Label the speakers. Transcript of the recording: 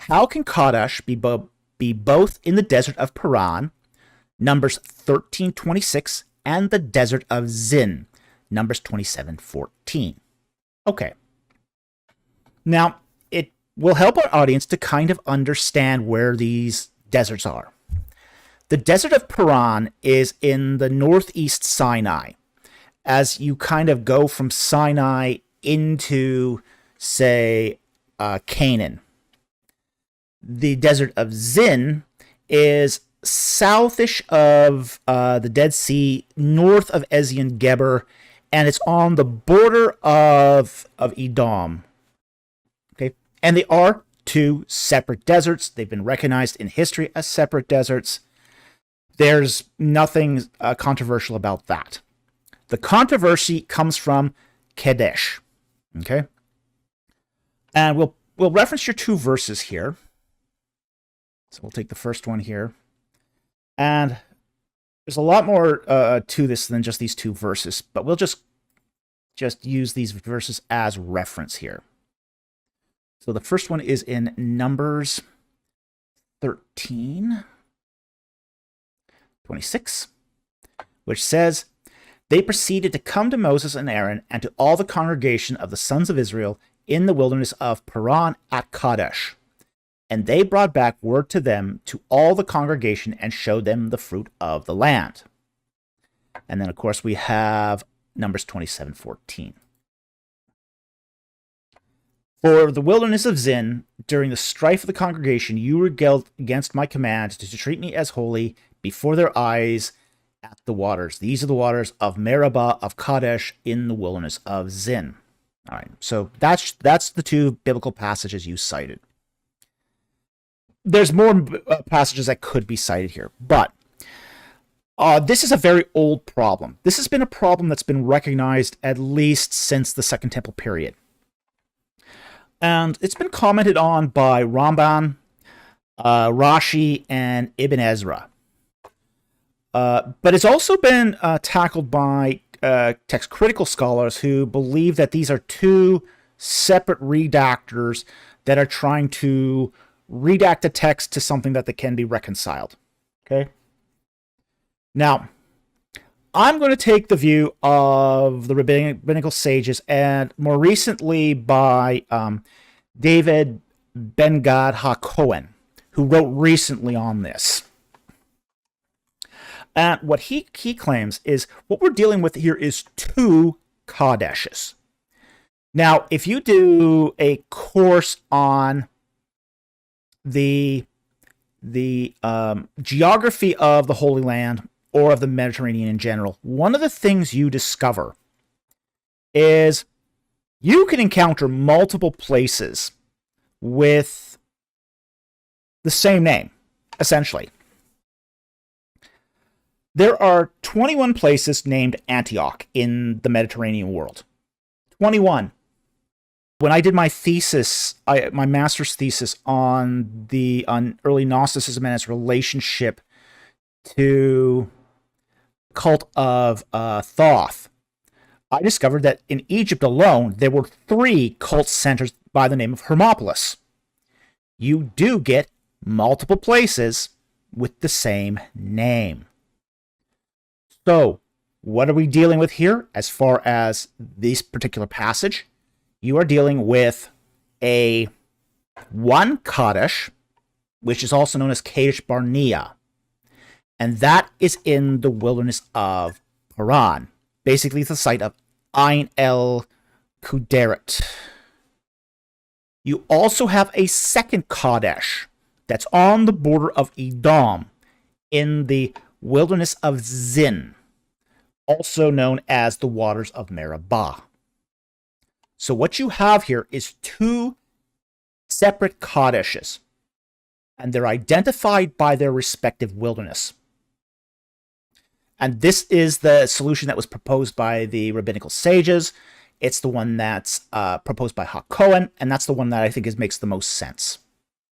Speaker 1: How can Kadesh be both in the desert of Paran, Numbers 13:26, and the desert of Zin, Numbers 27:14? Okay. Now, it will help our audience to kind of understand where these deserts are. The desert of Paran is in the northeast Sinai. As you kind of go from Sinai into, say, Canaan. The desert of Zin is southish of the Dead Sea, north of Ezion Geber, and it's on the border of Edom. Okay, and they are two separate deserts. They've been recognized in history as separate deserts. There's nothing controversial about that. The controversy comes from Kadesh. Okay, and we'll reference your two verses here. So we'll take the first one here. And there's a lot more to this than just these two verses, but we'll just use these verses as reference here. So the first one is in Numbers 13:26, which says, "They proceeded to come to Moses and Aaron and to all the congregation of the sons of Israel in the wilderness of Paran at Kadesh. And they brought back word to them, to all the congregation, and showed them the fruit of the land." And then, of course, we have Numbers 27:14. "For the wilderness of Zin, during the strife of the congregation, you rebelled against my command to treat me as holy before their eyes at the waters. These are the waters of Meribah of Kadesh in the wilderness of Zin." All right, so that's the two biblical passages you cited. There's more passages that could be cited here, but this is a very old problem. This has been a problem that's been recognized at least since the Second Temple period. And it's been commented on by Ramban, Rashi, and Ibn Ezra. But it's also been tackled by text critical scholars who believe that these are two separate redactors that are trying to redact a text to something that can be reconciled. Okay? Now, I'm going to take the view of the rabbinical sages, and more recently by David Ben-Gad HaKohen, who wrote recently on this. And what he claims is what we're dealing with here is two Kadeshes. Now, if you do a course on the geography of the Holy Land or of the Mediterranean in general, one of the things you discover is you can encounter multiple places with the same name, essentially. There are 21 places named Antioch in the Mediterranean world. 21. When I did my thesis, my master's thesis on early Gnosticism and its relationship to cult of Thoth, I discovered that in Egypt alone, there were 3 cult centers by the name of Hermopolis. You do get multiple places with the same name. So, what are we dealing with here as far as this particular passage? You are dealing with one Kadesh, which is also known as Kadesh Barnea, and that is in the wilderness of Paran. Basically, it's the site of Ain el Kuderet. You also have a second Kadesh that's on the border of Edom in the wilderness of Zin, also known as the waters of Meribah. So what you have here is 2 separate Kadeshes, and they're identified by their respective wilderness. And this is the solution that was proposed by the rabbinical sages. It's the one that's proposed by HaKohen, and that's the one that I think makes the most sense.